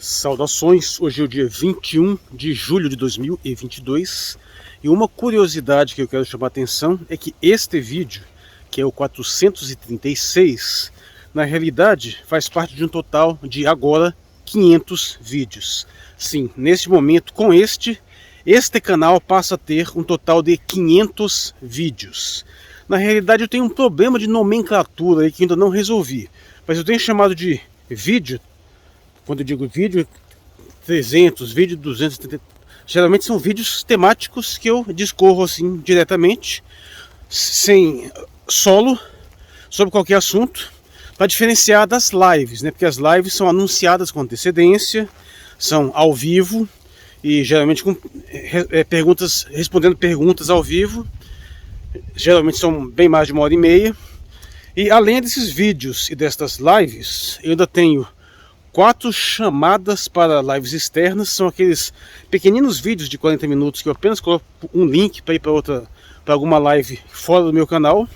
Saudações, hoje é o dia 21 de julho de 2022 e uma curiosidade que eu quero chamar a atenção é que este vídeo, que é o 436, na realidade faz parte de um total de agora 500 vídeos. Sim, neste momento com este canal passa a ter um total de 500 vídeos. Na realidade eu tenho um problema de nomenclatura aí que ainda não resolvi, mas eu tenho chamado de vídeo. Quando eu digo vídeo 300, vídeo 230, geralmente são vídeos temáticos que eu discorro assim diretamente, sem solo, sobre qualquer assunto, para diferenciar das lives, né? Porque as lives são anunciadas com antecedência, são ao vivo e geralmente com respondendo perguntas ao vivo, geralmente são bem mais de 1h30. E além desses vídeos e destas lives, eu ainda tenho 4 chamadas para lives externas. São aqueles pequeninos vídeos de 40 minutos que eu apenas coloco um link para ir para alguma live fora do meu canal.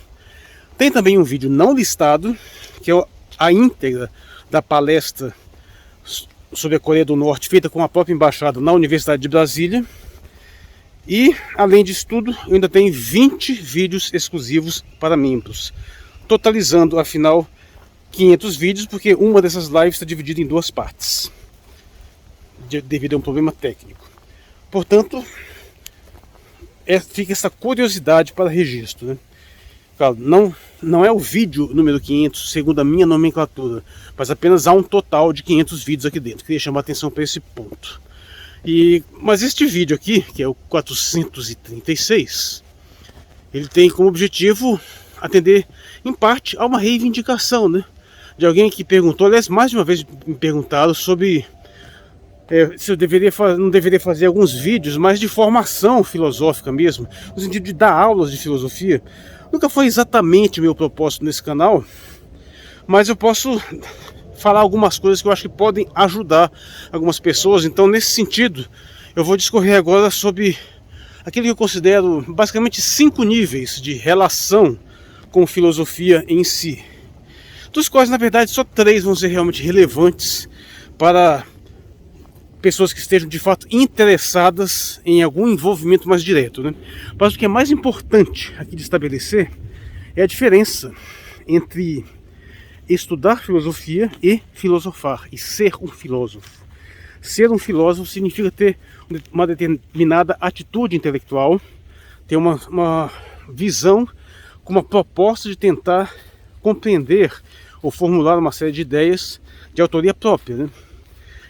Tem também um vídeo não listado, que é a íntegra da palestra sobre a Coreia do Norte, feita com a própria embaixada na Universidade de Brasília. E, além disso tudo, eu ainda tenho 20 vídeos exclusivos para membros, totalizando, afinal, 500 vídeos, porque uma dessas lives está dividida em 2 partes, devido a um problema técnico. Portanto, fica essa curiosidade para registro, né? Claro, não é o vídeo número 500, segundo a minha nomenclatura, mas apenas há um total de 500 vídeos aqui dentro. Queria chamar a atenção para esse ponto. Mas este vídeo aqui, que é o 436, ele tem como objetivo atender, em parte, a uma reivindicação, né? De alguém que perguntou, aliás, mais de uma vez me perguntaram sobre se eu não deveria fazer alguns vídeos mais de formação filosófica mesmo, no sentido de dar aulas de filosofia. Nunca foi exatamente o meu propósito nesse canal, mas eu posso falar algumas coisas que eu acho que podem ajudar algumas pessoas. Então, nesse sentido, eu vou discorrer agora sobre aquilo que eu considero basicamente 5 níveis de relação com filosofia em si, dos quais, na verdade, só 3 vão ser realmente relevantes para pessoas que estejam de fato interessadas em algum envolvimento mais direto, né? Mas o que é mais importante aqui de estabelecer é a diferença entre estudar filosofia e filosofar, e ser um filósofo. Ser um filósofo significa ter uma determinada atitude intelectual, ter uma visão com uma proposta de tentar compreender ou formular uma série de ideias de autoria própria, né?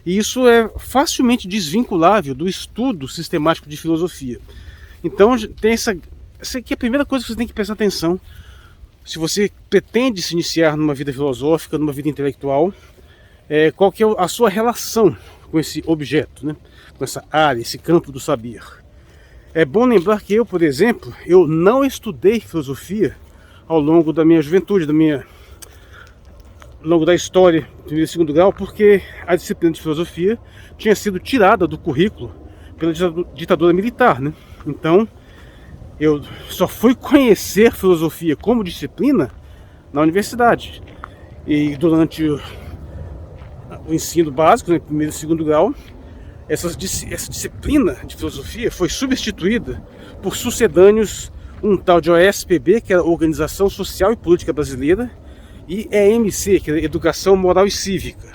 E isso é facilmente desvinculável do estudo sistemático de filosofia. Então tem essa aqui é a primeira coisa que você tem que prestar atenção se você pretende se iniciar numa vida filosófica, numa vida intelectual. Qual que é a sua relação com esse objeto, né? Com essa área, esse campo do saber. É bom lembrar que eu, por exemplo, eu não estudei filosofia ao longo da minha juventude, ao longo da história do primeiro e segundo grau, porque a disciplina de filosofia tinha sido tirada do currículo pela ditadura militar, né? Então, eu só fui conhecer filosofia como disciplina na universidade. E durante o ensino básico, né, primeiro e segundo grau, essa disciplina de filosofia foi substituída por sucedâneos, um tal de OSPB, que era a Organização Social e Política Brasileira, e EMC, que é Educação Moral e Cívica,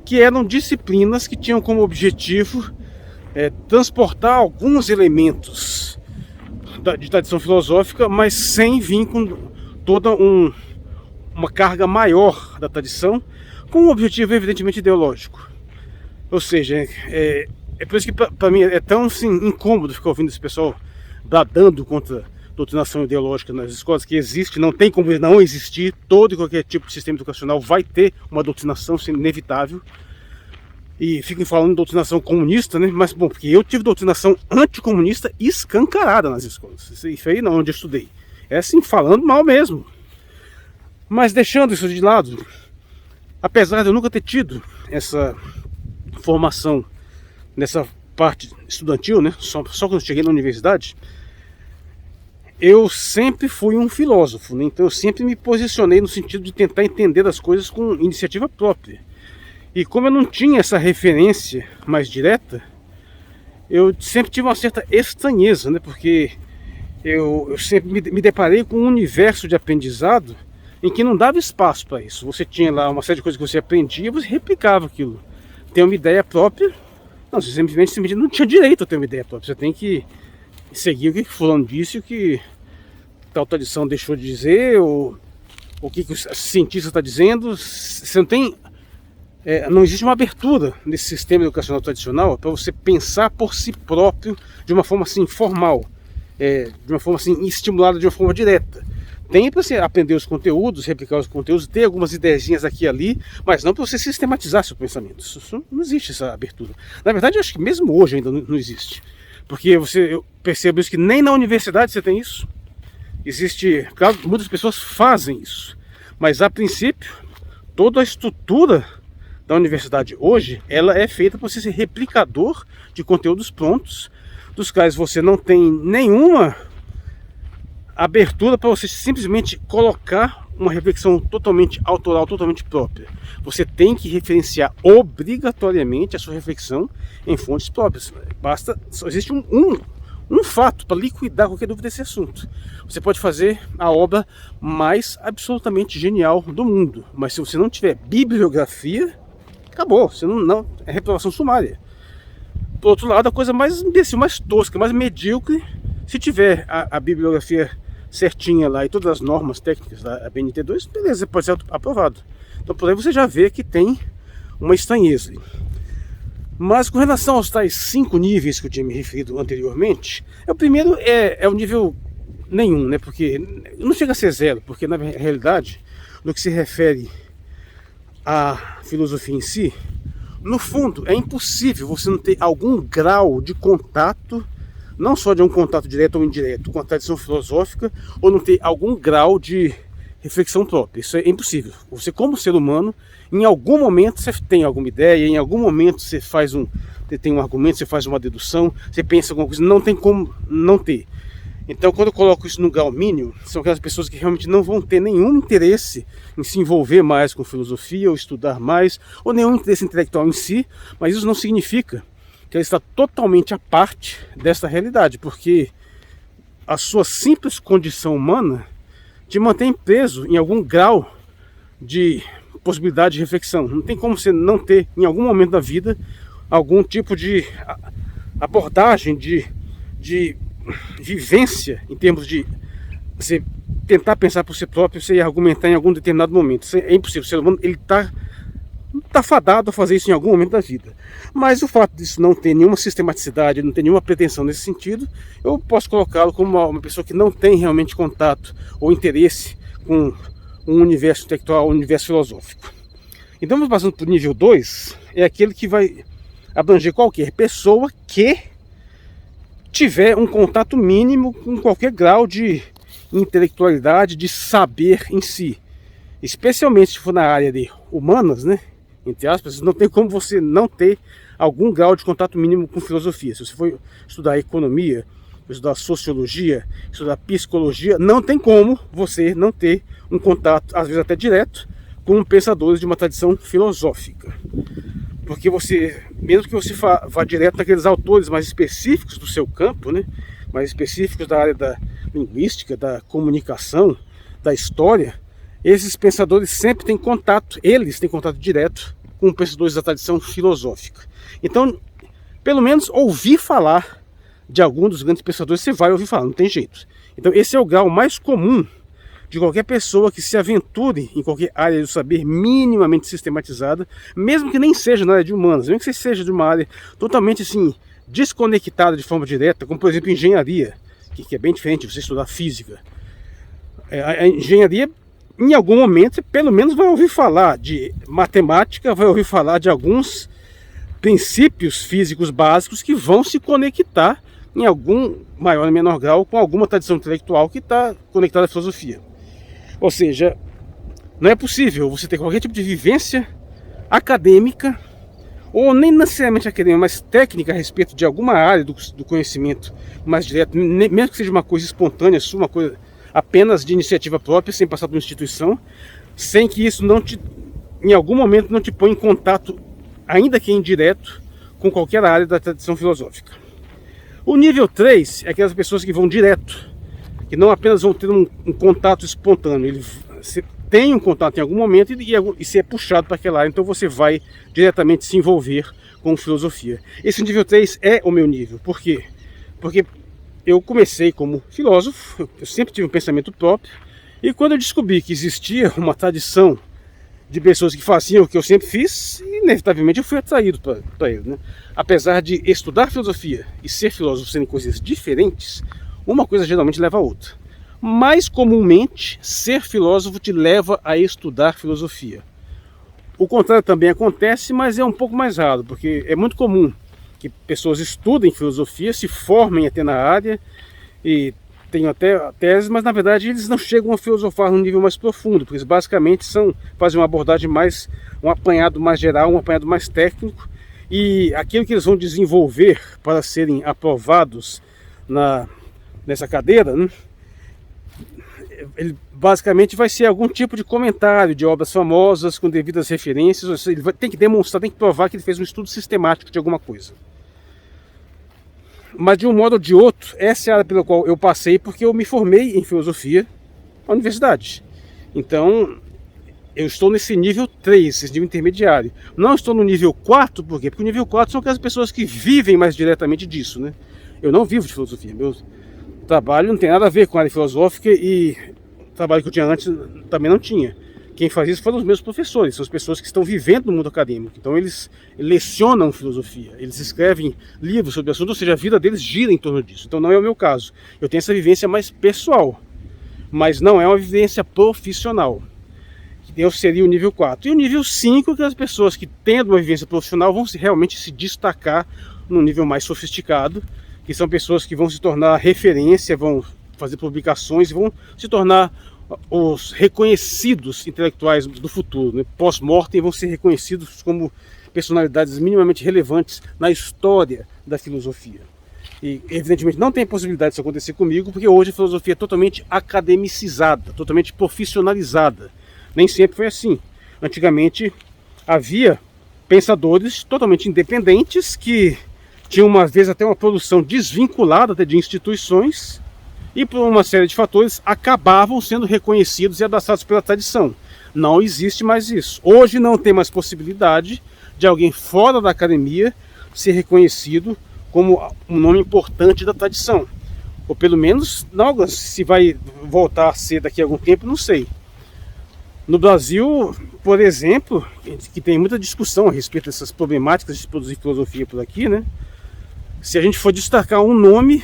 que eram disciplinas que tinham como objetivo transportar alguns elementos de tradição filosófica, mas sem vir com toda uma carga maior da tradição, com um objetivo evidentemente ideológico. Ou seja, é por isso que para mim é tão assim, incômodo ficar ouvindo esse pessoal bradando contra doutrinação ideológica nas escolas, que existe, não tem como não existir. Todo e qualquer tipo de sistema educacional vai ter uma doutrinação, sendo inevitável. E ficam falando de doutrinação comunista, né? Mas bom, porque eu tive doutrinação anticomunista escancarada nas escolas. Isso aí não, onde eu estudei. É assim, falando mal mesmo. Mas deixando isso de lado, apesar de eu nunca ter tido essa formação nessa parte estudantil, né? Só quando eu cheguei na universidade, eu sempre fui um filósofo, né? Então eu sempre me posicionei no sentido de tentar entender as coisas com iniciativa própria. E como eu não tinha essa referência mais direta, eu sempre tive uma certa estranheza, né? Porque eu sempre me deparei com um universo de aprendizado em que não dava espaço para isso. Você tinha lá uma série de coisas que você aprendia e você replicava aquilo. Ter uma ideia própria, não, você simplesmente não tinha direito a ter uma ideia própria. Você tem que seguir o que fulano disse, o que tal tradição deixou de dizer, ou o que o cientista está dizendo. Você não tem... não existe uma abertura nesse sistema educacional tradicional para você pensar por si próprio de uma forma assim formal, de uma forma assim estimulada, de uma forma direta. Tem para você aprender os conteúdos, replicar os conteúdos, ter algumas ideiazinhas aqui e ali, mas não para você sistematizar seu pensamento. Isso não existe, essa abertura. Na verdade, eu acho que mesmo hoje ainda não existe. Porque eu percebo isso que nem na universidade você tem isso. Existe, claro, muitas pessoas fazem isso, mas a princípio, toda a estrutura da universidade hoje, ela é feita para você ser replicador de conteúdos prontos, dos quais você não tem nenhuma abertura para você simplesmente colocar uma reflexão totalmente autoral, totalmente própria. Você tem que referenciar obrigatoriamente a sua reflexão em fontes próprias. Só existe um fato para liquidar qualquer dúvida desse assunto. Você pode fazer a obra mais absolutamente genial do mundo, mas se você não tiver bibliografia, acabou, você não é reprovação sumária. Por outro lado, a coisa mais imbecil, mais tosca, mais medíocre, se tiver a bibliografia certinha lá e todas as normas técnicas da BNT2, beleza, pode ser aprovado. Então por aí você já vê que tem uma estranheza. Mas com relação aos tais 5 níveis que eu tinha me referido anteriormente, o primeiro é o nível nenhum, né? Porque não chega a ser 0, porque na realidade, no que se refere à filosofia em si, no fundo é impossível você não ter algum grau de contato, não só de um contato direto ou indireto com a tradição filosófica, ou não ter algum grau de reflexão própria. Isso é impossível. Você, como ser humano, em algum momento você tem alguma ideia, em algum momento você tem um argumento, você faz uma dedução, você pensa alguma coisa, não tem como não ter. Então, quando eu coloco isso no grau mínimo, são aquelas pessoas que realmente não vão ter nenhum interesse em se envolver mais com filosofia, ou estudar mais, ou nenhum interesse intelectual em si, mas isso não significa que ela está totalmente à parte dessa realidade, porque a sua simples condição humana te mantém preso em algum grau de possibilidade de reflexão. Não tem como você não ter, em algum momento da vida, algum tipo de abordagem, de vivência, em termos de você tentar pensar por si próprio, você argumentar em algum determinado momento. Isso é impossível. O ser humano está fadado a fazer isso em algum momento da vida. Mas o fato disso não ter nenhuma sistematicidade, não ter nenhuma pretensão nesse sentido, eu posso colocá-lo como uma pessoa que não tem realmente contato ou interesse com um universo intelectual, um universo filosófico. Então vamos passando para o nível 2, é aquele que vai abranger qualquer pessoa que tiver um contato mínimo com qualquer grau de intelectualidade, de saber em si. Especialmente se for na área de humanas, né? Entre aspas, não tem como você não ter algum grau de contato mínimo com filosofia. Se você for estudar economia, estudar sociologia, estudar psicologia, não tem como você não ter um contato, às vezes até direto, com pensadores de uma tradição filosófica. Porque você, mesmo que você vá direto naqueles autores mais específicos do seu campo, né, mais específicos da área da linguística, da comunicação, da história, esses pensadores sempre têm contato, eles têm contato direto com pensadores da tradição filosófica. Então, pelo menos ouvir falar de algum dos grandes pensadores, você vai ouvir falar, não tem jeito. Então esse é o grau mais comum de qualquer pessoa que se aventure em qualquer área do saber minimamente sistematizada, mesmo que nem seja na área de humanas, mesmo que você seja de uma área totalmente assim, desconectada de forma direta, como por exemplo engenharia, que é bem diferente de você estudar física. A engenharia, em algum momento, você pelo menos vai ouvir falar de matemática, vai ouvir falar de alguns princípios físicos básicos que vão se conectar em algum maior ou menor grau com alguma tradição intelectual que está conectada à filosofia. Ou seja, não é possível você ter qualquer tipo de vivência acadêmica, ou nem necessariamente acadêmica, mas técnica a respeito de alguma área do conhecimento mais direto, mesmo que seja uma coisa espontânea, uma coisa apenas de iniciativa própria, sem passar por uma instituição, sem que isso em algum momento não te põe em contato ainda que indireto, com qualquer área da tradição filosófica. O nível 3 é aquelas pessoas que vão direto, que não apenas vão ter um contato espontâneo, você tem um contato em algum momento e você é puxado para aquela área, então você vai diretamente se envolver com filosofia. Esse nível 3 é o meu nível. Por quê? Porque eu comecei como filósofo, eu sempre tive um pensamento próprio, e quando eu descobri que existia uma tradição de pessoas que faziam o que eu sempre fiz, inevitavelmente eu fui atraído para ele, né? Apesar de estudar filosofia e ser filósofo serem coisas diferentes, uma coisa geralmente leva a outra. Mais comumente, ser filósofo te leva a estudar filosofia. O contrário também acontece, mas é um pouco mais raro, porque é muito comum que pessoas estudem filosofia, se formem até na área e tenham até tese, mas na verdade eles não chegam a filosofar num nível mais profundo, porque eles basicamente fazem uma abordagem mais, um apanhado mais geral, um apanhado mais técnico, e aquilo que eles vão desenvolver para serem aprovados nessa cadeira, né, ele basicamente vai ser algum tipo de comentário de obras famosas com devidas referências, ou seja, ele tem que demonstrar, tem que provar que ele fez um estudo sistemático de alguma coisa. Mas de um modo ou de outro, essa é a área pela qual eu passei, porque eu me formei em filosofia na universidade. Então, eu estou nesse nível 3, esse nível intermediário. Não estou no nível 4, por quê? Porque o nível 4 são aquelas pessoas que vivem mais diretamente disso, né? Eu não vivo de filosofia, meu trabalho não tem nada a ver com a área filosófica e o trabalho que eu tinha antes também não tinha. Quem faz isso foram os meus professores, são as pessoas que estão vivendo no mundo acadêmico. Então eles lecionam filosofia, eles escrevem livros sobre o assunto, ou seja, a vida deles gira em torno disso. Então não é o meu caso. Eu tenho essa vivência mais pessoal, mas não é uma vivência profissional. Eu seria o nível 4. E o nível 5, que as pessoas que tendo uma vivência profissional vão realmente se destacar num nível mais sofisticado, que são pessoas que vão se tornar referência, vão fazer publicações e vão se tornar os reconhecidos intelectuais do futuro, né? Pós-mortem vão ser reconhecidos como personalidades minimamente relevantes na história da filosofia. E evidentemente não tem possibilidade disso acontecer comigo, porque hoje a filosofia é totalmente academicizada, totalmente profissionalizada. Nem sempre foi assim. Antigamente havia pensadores totalmente independentes que tinham uma vez até uma produção desvinculada até de instituições, e por uma série de fatores acabavam sendo reconhecidos e abraçados pela tradição. Não existe mais isso. Hoje não tem mais possibilidade de alguém fora da academia ser reconhecido como um nome importante da tradição. Ou pelo menos, não, se vai voltar a ser daqui a algum tempo, não sei. No Brasil, por exemplo, que tem muita discussão a respeito dessas problemáticas de produzir filosofia por aqui, né? Se a gente for destacar um nome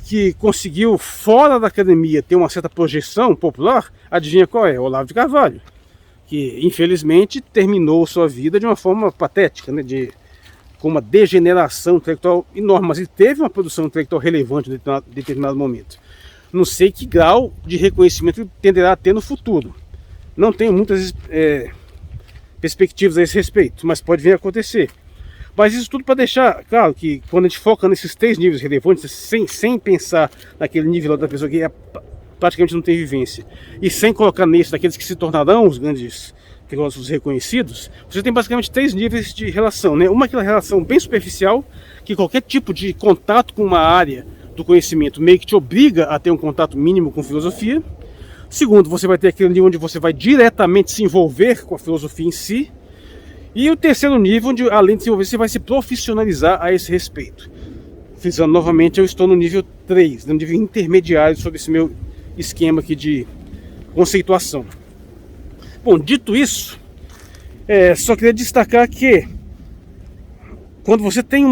que conseguiu, fora da academia, ter uma certa projeção popular, adivinha qual é? Olavo de Carvalho, que infelizmente terminou sua vida de uma forma patética, né? Com uma degeneração intelectual enorme, mas ele teve uma produção intelectual relevante em determinado momento. Não sei que grau de reconhecimento ele tenderá a ter no futuro. Não tenho muitas perspectivas a esse respeito, mas pode vir a acontecer. Mas isso tudo para deixar claro que quando a gente foca nesses 3 níveis relevantes, sem pensar naquele nível da pessoa que praticamente não tem vivência, e sem colocar nesse daqueles que se tornarão os grandes filósofos reconhecidos, você tem basicamente 3 níveis de relação, né? Uma é aquela relação bem superficial, que qualquer tipo de contato com uma área do conhecimento meio que te obriga a ter um contato mínimo com filosofia. Segundo, você vai ter aquele nível onde você vai diretamente se envolver com a filosofia em si. E o terceiro nível, onde além de se envolver, você vai se profissionalizar a esse respeito. Frisando novamente, eu estou no nível 3, no nível intermediário sobre esse meu esquema aqui de conceituação. Bom, dito isso, só queria destacar que quando você tem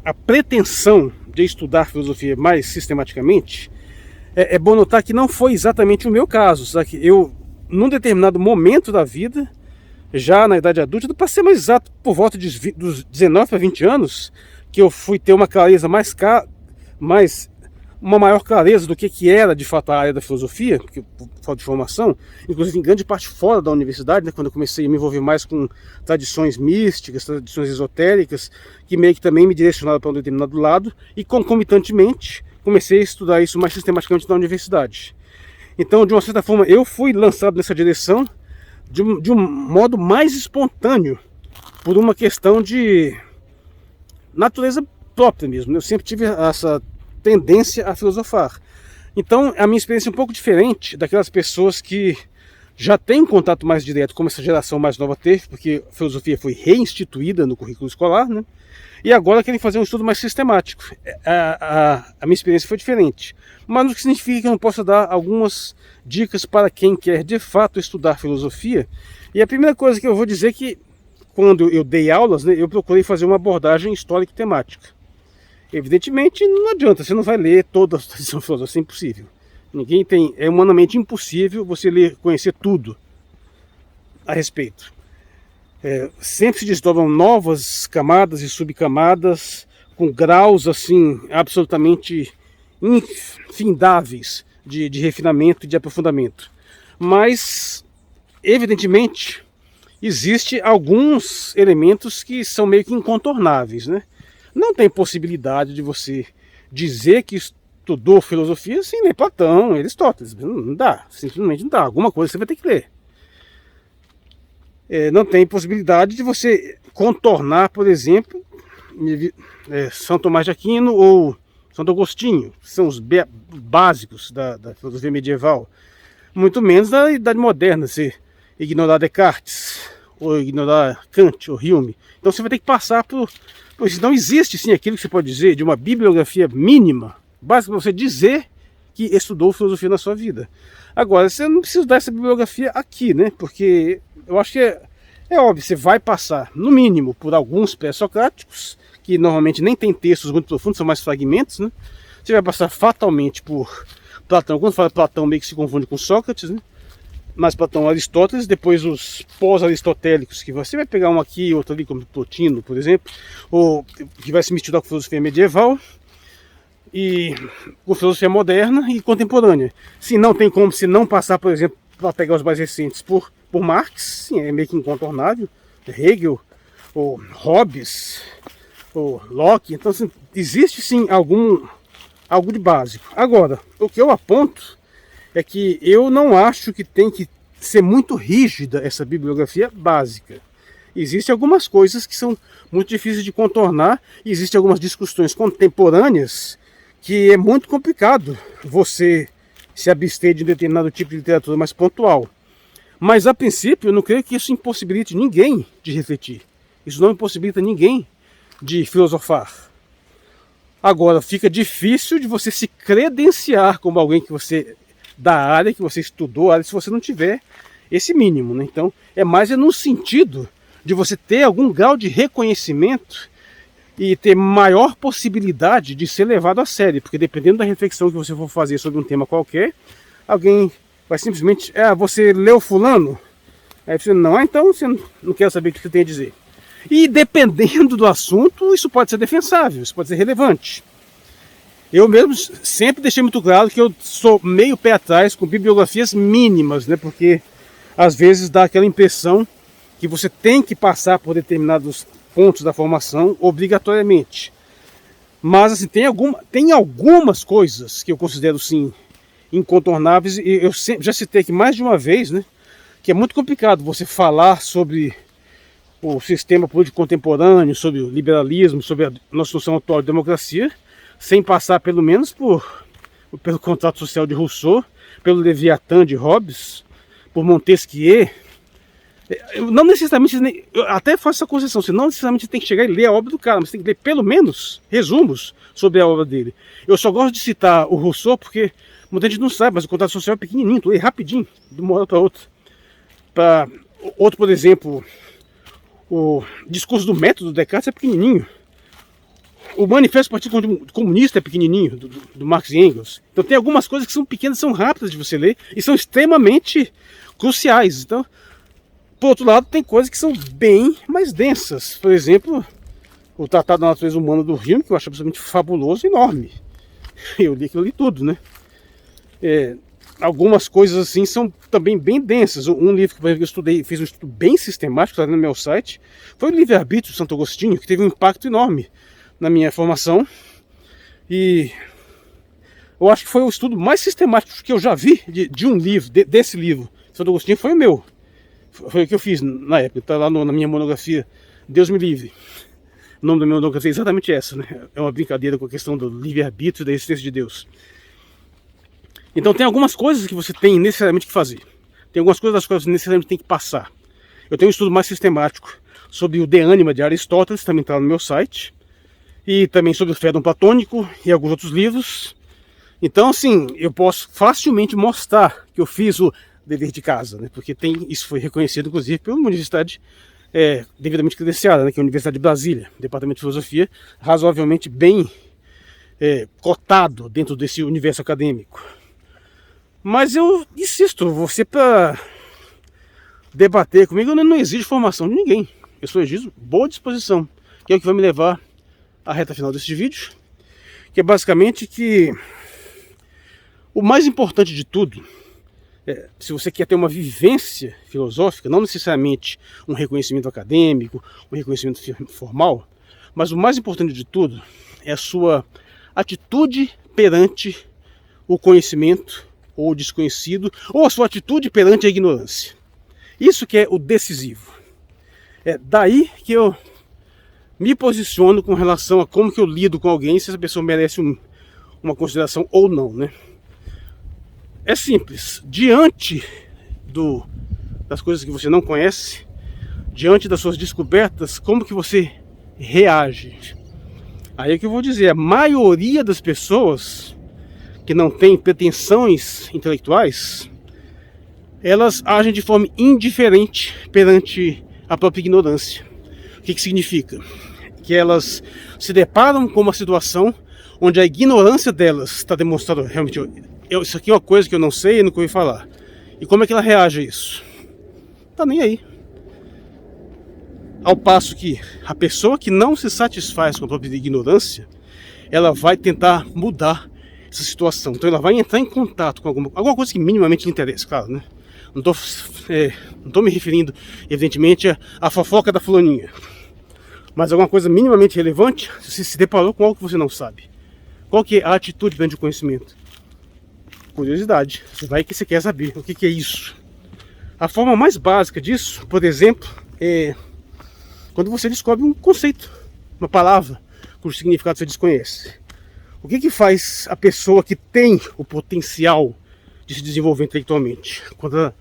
a pretensão de estudar filosofia mais sistematicamente, é bom notar que não foi exatamente o meu caso, sabe? Eu, num determinado momento da vida, já na idade adulta, para ser mais exato, por volta dos 19 para 20 anos, que eu fui ter uma clareza uma maior clareza do que era de fato a área da filosofia, porque por falta de formação, inclusive em grande parte fora da universidade, né, quando eu comecei a me envolver mais com tradições místicas, tradições esotéricas, que meio que também me direcionaram para um determinado lado, e concomitantemente comecei a estudar isso mais sistematicamente na universidade. Então, de uma certa forma, eu fui lançado nessa direção de um modo mais espontâneo por uma questão de natureza própria mesmo. Eu sempre tive essa tendência a filosofar. Então a minha experiência é um pouco diferente daquelas pessoas que já têm um contato mais direto, como essa geração mais nova teve, porque a filosofia foi reinstituída no currículo escolar, né? E agora querem fazer um estudo mais sistemático. A minha experiência foi diferente, mas não significa que eu não possa dar algumas dicas para quem quer de fato estudar filosofia. E a primeira coisa que eu vou dizer é que quando eu dei aulas, né, eu procurei fazer uma abordagem histórico-temática. Evidentemente não adianta, você não vai ler toda a tradição filosófica, é impossível. É humanamente impossível você ler, conhecer tudo a respeito. Sempre se desdobram novas camadas e subcamadas com graus assim absolutamente infindáveis de refinamento e de aprofundamento. Mas evidentemente existe alguns elementos que são meio que incontornáveis, né? Não tem possibilidade de você dizer que estudou filosofia sem ler Platão, Aristóteles. Não dá, simplesmente não dá. Alguma coisa você vai ter que ler. Não tem possibilidade de você contornar, por exemplo, São Tomás de Aquino ou Santo Agostinho, que são os básicos da filosofia medieval. Muito menos da Idade Moderna, você ignorar Descartes, ou ignorar Kant ou Hume. Então você vai ter que passar por isso. Não existe sim aquilo que você pode dizer de uma bibliografia mínima, básica para você dizer que estudou filosofia na sua vida. Agora, você não precisa dar essa bibliografia aqui, né? Porque eu acho que é óbvio, você vai passar, no mínimo, por alguns pré-socráticos, que normalmente nem tem textos muito profundos, são mais fragmentos, né? Você vai passar fatalmente por Platão. Quando fala Platão, meio que se confunde com Sócrates, né? Mas Platão, Aristóteles, depois os pós-aristotélicos, que você vai pegar um aqui, outro ali, como Plotino, por exemplo, ou que vai se misturar com filosofia medieval, e com filosofia moderna e contemporânea. Se não tem como, se não passar, por exemplo, para pegar os mais recentes por Marx, sim, é meio que incontornável, Hegel, ou Hobbes, ou Locke. Então, assim, existe sim algo de básico. Agora, o que eu aponto é que eu não acho que tem que ser muito rígida essa bibliografia básica. Existem algumas coisas que são muito difíceis de contornar, e existem algumas discussões contemporâneas que é muito complicado você se abster de um determinado tipo de literatura mais pontual. Mas, a princípio, eu não creio que isso impossibilite ninguém de refletir. Isso não impossibilita ninguém de filosofar. Agora, fica difícil de você se credenciar como alguém que você da área, que você estudou a área, se você não tiver esse mínimo, né? Então, é no sentido de você ter algum grau de reconhecimento e ter maior possibilidade de ser levado a sério, porque dependendo da reflexão que você for fazer sobre um tema qualquer, alguém vai simplesmente, você leu fulano? Aí você, não, então você não quer saber o que você tem a dizer. E dependendo do assunto, isso pode ser defensável, isso pode ser relevante. Eu mesmo sempre deixei muito claro que eu sou meio pé atrás com bibliografias mínimas, né? Porque às vezes dá aquela impressão que você tem que passar por determinados pontos da formação obrigatoriamente. Mas assim, tem algumas coisas que eu considero sim incontornáveis, e eu já citei aqui mais de uma vez, né? Que é muito complicado você falar sobre o sistema político contemporâneo, sobre o liberalismo, sobre a nossa noção atual de democracia, sem passar pelo menos pelo contrato social de Rousseau, pelo Leviatã de Hobbes, por Montesquieu. Não necessariamente, eu até faço essa concessão, você não necessariamente tem que chegar e ler a obra do cara, mas tem que ler pelo menos resumos sobre a obra dele. Eu só gosto de citar o Rousseau porque muita gente não sabe, mas o contrato social é pequenininho, tu lê rapidinho, de uma hora para outra. Outro, por exemplo, o discurso do método do Descartes é pequenininho. O Manifesto do Partido Comunista é pequenininho, do Marx e Engels. Então tem algumas coisas que são pequenas, são rápidas de você ler e são extremamente cruciais. Então, por outro lado, tem coisas que são bem mais densas. Por exemplo, o Tratado da Natureza Humana do Hume, que eu acho absolutamente fabuloso e enorme. Eu li aquilo ali tudo, né? Algumas coisas assim são também bem densas. Um livro que eu estudei, fiz um estudo bem sistemático, está no meu site, foi o Livre-Arbítrio de Santo Agostinho, que teve um impacto enorme na minha formação. E eu acho que foi o estudo mais sistemático que eu já vi de um livro, desse livro. Santo Agostinho foi o meu. Foi o que eu fiz na época, está lá na minha monografia Deus me livre. O nome do meu nome é exatamente essa, né? É uma brincadeira com a questão do livre-arbítrio e da existência de Deus. Então tem algumas coisas que você tem necessariamente que fazer. Tem algumas coisas das quais você necessariamente tem que passar. Eu tenho um estudo mais sistemático sobre o De Anima de Aristóteles, também está no meu site. E também sobre o Fédon Platônico e alguns outros livros. Então, assim, eu posso facilmente mostrar que eu fiz o dever de casa, né? Porque isso foi reconhecido, inclusive, pela universidade devidamente credenciada, né? Que é a Universidade de Brasília, Departamento de Filosofia, razoavelmente bem cotado dentro desse universo acadêmico. Mas eu insisto, você para debater comigo, eu não exijo formação de ninguém. Eu só exijo boa disposição, que é o que vai me levar à reta final desse vídeo, que é basicamente que o mais importante de tudo, se você quer ter uma vivência filosófica, não necessariamente um reconhecimento acadêmico, um reconhecimento formal, mas o mais importante de tudo é a sua atitude perante o conhecimento ou o desconhecido, ou a sua atitude perante a ignorância. Isso que é o decisivo. É daí que eu me posiciono com relação a como que eu lido com alguém, se essa pessoa merece uma consideração ou não, né? É simples. Diante das coisas que você não conhece, diante das suas descobertas, como que você reage? Aí é que eu vou dizer, a maioria das pessoas que não têm pretensões intelectuais, elas agem de forma indiferente perante a própria ignorância. O que significa? Que elas se deparam com uma situação onde a ignorância delas está demonstrada realmente. Isso aqui é uma coisa que eu não sei e nunca ouvi falar. E como é que ela reage a isso? Tá nem aí. Ao passo que a pessoa que não se satisfaz com a própria ignorância, ela vai tentar mudar essa situação. Então ela vai entrar em contato com alguma coisa que minimamente lhe interessa, claro, né? Não tô me referindo, evidentemente, à fofoca da fulaninha. Mas alguma coisa minimamente relevante, você se deparou com algo que você não sabe. Qual que é a atitude perante o conhecimento? Curiosidade. Você vai que você quer saber o que é isso. A forma mais básica disso, por exemplo, é quando você descobre um conceito, uma palavra, cujo significado você desconhece. O que faz a pessoa que tem o potencial de se desenvolver intelectualmente? Quando ela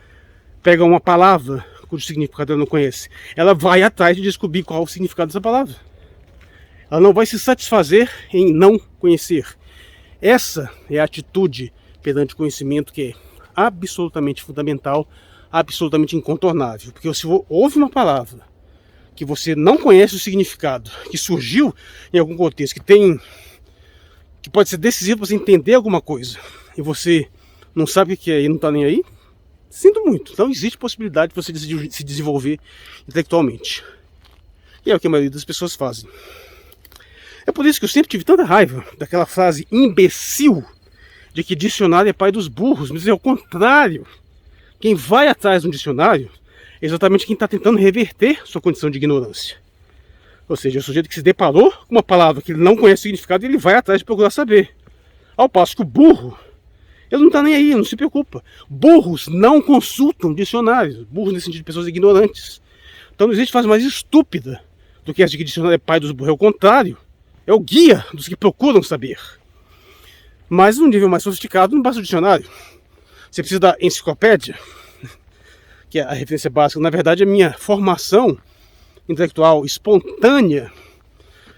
pega uma palavra cujo significado ela não conhece, ela vai atrás de descobrir qual é o significado dessa palavra. Ela não vai se satisfazer em não conhecer. Essa é a atitude perante o conhecimento que é absolutamente fundamental, absolutamente incontornável. Porque se houve uma palavra que você não conhece o significado, que surgiu em algum contexto, que pode ser decisivo para você entender alguma coisa, e você não sabe o que é e não está nem aí, sinto muito. Então existe possibilidade de você se desenvolver intelectualmente. E é o que a maioria das pessoas fazem. É por isso que eu sempre tive tanta raiva daquela frase imbecil de que dicionário é pai dos burros. Mas é o contrário. Quem vai atrás de um dicionário é exatamente quem está tentando reverter sua condição de ignorância. Ou seja, o sujeito que se deparou com uma palavra que ele não conhece o significado, ele vai atrás de procurar saber. Ao passo que o burro, ele não está nem aí, não se preocupa. Burros não consultam dicionários. Burros nesse sentido de pessoas ignorantes. Então não existe frase mais estúpida do que essa de que dicionário é pai dos burros. É o contrário. É o guia dos que procuram saber. Mas num nível mais sofisticado, não basta o dicionário. Você precisa da enciclopédia, que é a referência básica. Na verdade, a minha formação intelectual espontânea,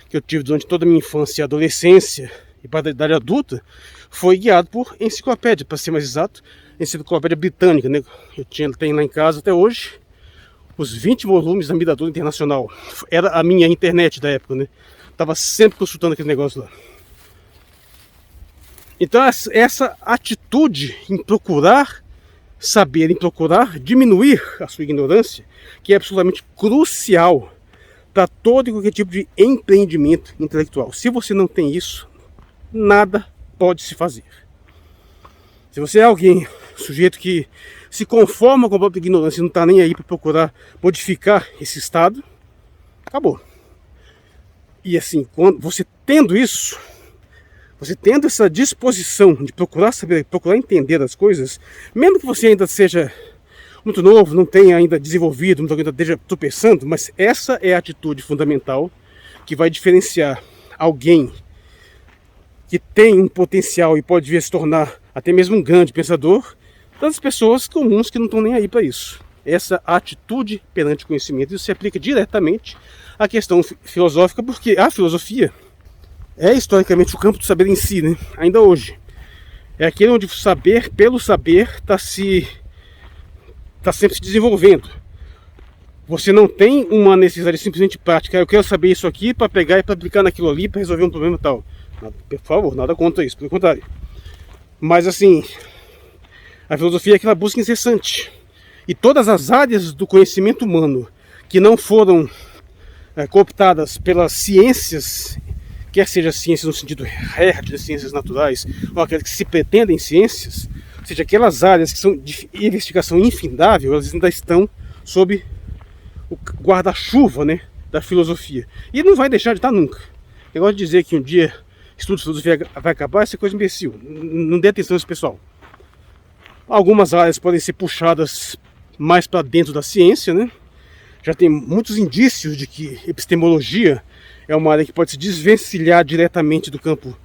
que eu tive durante toda a minha infância e adolescência e para a idade adulta, foi guiado por enciclopédia, para ser mais exato, enciclopédia britânica, né? Tenho lá em casa até hoje os 20 volumes da Mirador Internacional. Era a minha internet da época, né? Tava sempre consultando aquele negócio lá. Então essa atitude em procurar saber, em procurar diminuir a sua ignorância, que é absolutamente crucial para todo e qualquer tipo de empreendimento intelectual. Se você não tem isso, nada pode se fazer. Se você é alguém, sujeito que se conforma com a própria ignorância e não está nem aí para procurar modificar esse estado, acabou. E assim, quando você tendo isso, você tendo essa disposição de procurar saber, procurar entender as coisas, mesmo que você ainda seja muito novo, não tem ainda desenvolvido, muito ainda esteja tropeçando, mas essa é a atitude fundamental que vai diferenciar alguém que tem um potencial e pode vir a se tornar até mesmo um grande pensador, das pessoas comuns que não estão nem aí para isso. Essa atitude perante o conhecimento, isso se aplica diretamente à questão filosófica, porque a filosofia é historicamente o campo do saber em si, né? Ainda hoje. É aquele onde o saber, pelo saber, está sempre se desenvolvendo. Você não tem uma necessidade simplesmente prática. Eu quero saber isso aqui para pegar e para aplicar naquilo ali para resolver um problema e tal. Por favor, nada contra isso, pelo contrário. Mas assim, a filosofia é aquela busca incessante. E todas as áreas do conhecimento humano que não foram cooptadas pelas ciências, quer seja ciências no sentido hard, de ciências naturais, ou aquelas que se pretendem ciências, ou seja, aquelas áreas que são de investigação infindável, elas ainda estão sob o guarda-chuva, né, da filosofia. E não vai deixar de estar nunca. Eu gosto de dizer que um dia estudo de filosofia vai acabar, essa coisa imbecil. Não dê atenção a esse pessoal. Algumas áreas podem ser puxadas mais para dentro da ciência, né? Já tem muitos indícios de que epistemologia é uma área que pode se desvencilhar diretamente do campo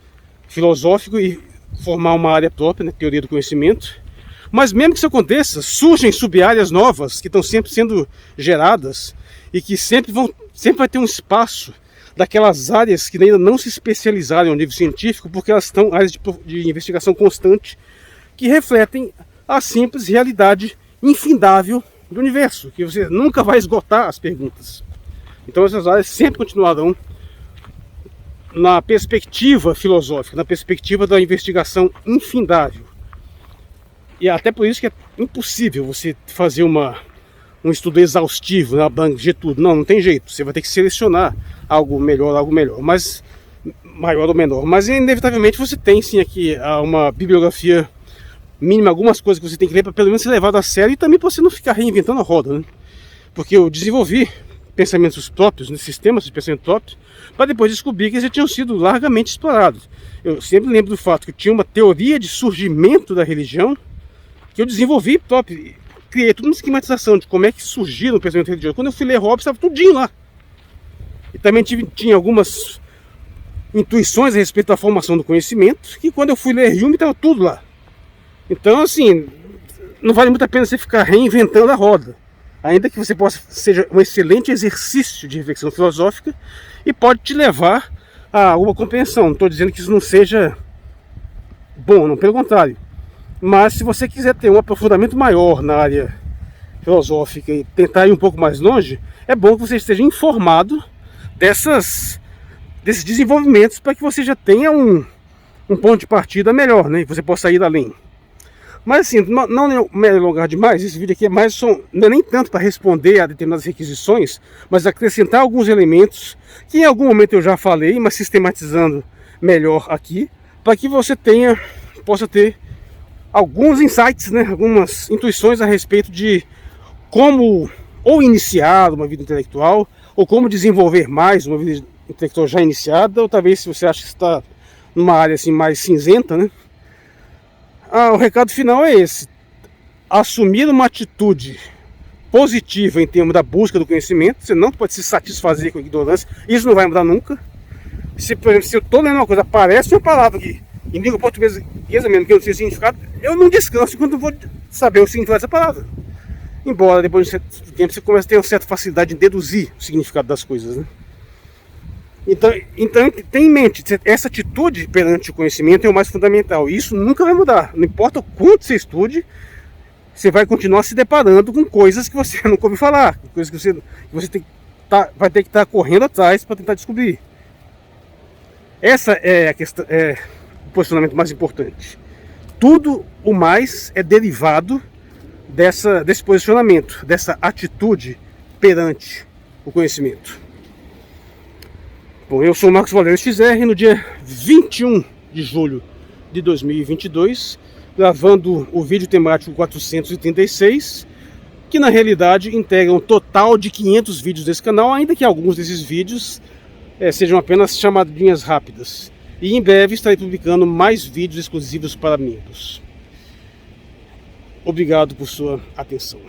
filosófico e formar uma área própria, né? Teoria do conhecimento. Mas mesmo que isso aconteça, surgem sub-áreas novas que estão sempre sendo geradas e que sempre vai ter um espaço daquelas áreas que ainda não se especializaram no nível científico, porque elas estão áreas de investigação constante que refletem a simples realidade infindável do universo, que você nunca vai esgotar as perguntas. Então essas áreas sempre continuarão na perspectiva filosófica, na perspectiva da investigação infindável. E até por isso que é impossível você fazer um estudo exaustivo, né, abranger tudo. Não tem jeito. Você vai ter que selecionar algo melhor, mas maior ou menor. Mas inevitavelmente você tem sim aqui uma bibliografia mínima, algumas coisas que você tem que ler para pelo menos ser levado a sério e também para você não ficar reinventando a roda, né? Porque eu desenvolvi pensamentos próprios, né, sistemas de pensamento próprios, para depois descobrir que eles já tinham sido largamente explorados. Eu sempre lembro do fato que tinha uma teoria de surgimento da religião que eu desenvolvi próprio, criei toda uma esquematização de como é que surgiu o pensamento religioso. Quando eu fui ler Hobbes, estava tudinho lá. E também tinha algumas intuições a respeito da formação do conhecimento, que quando eu fui ler Hume, estava tudo lá. Então, assim, não vale muito a pena você ficar reinventando a roda. Ainda que você seja um excelente exercício de reflexão filosófica e pode te levar a uma compreensão. Não estou dizendo que isso não seja bom, não, pelo contrário. Mas se você quiser ter um aprofundamento maior na área filosófica e tentar ir um pouco mais longe, é bom que você esteja informado desses desenvolvimentos para que você já tenha um ponto de partida melhor, né? E você possa ir além. Mas assim, não me alongar demais, esse vídeo aqui não é nem tanto para responder a determinadas requisições, mas acrescentar alguns elementos que em algum momento eu já falei, mas sistematizando melhor aqui, para que você possa ter alguns insights, né, algumas intuições a respeito de como ou iniciar uma vida intelectual, ou como desenvolver mais uma vida intelectual já iniciada, ou talvez se você acha que está numa área assim mais cinzenta, né? O recado final é esse: assumir uma atitude positiva em termos da busca do conhecimento. Você não pode se satisfazer com a ignorância, isso não vai mudar nunca. Por exemplo, se eu estou lendo uma coisa, aparece uma palavra aqui em língua portuguesa mesmo, que eu não sei o significado, eu não descanso enquanto eu vou saber o significado dessa palavra. Embora depois de um certo tempo você comece a ter uma certa facilidade em deduzir o significado das coisas, né? Então tem em mente, essa atitude perante o conhecimento é o mais fundamental. E isso nunca vai mudar. Não importa o quanto você estude, você vai continuar se deparando com coisas que você nunca ouviu falar, coisas que você vai ter que estar correndo atrás para tentar descobrir. Essa é a questão, o posicionamento mais importante. Tudo o mais é derivado desse posicionamento, dessa atitude perante o conhecimento. Bom, eu sou o Marcos Valério XR, no dia 21 de julho de 2022, gravando o vídeo temático 436, que na realidade integra um total de 500 vídeos desse canal, ainda que alguns desses vídeos sejam apenas chamadinhas rápidas. E em breve estarei publicando mais vídeos exclusivos para membros. Obrigado por sua atenção.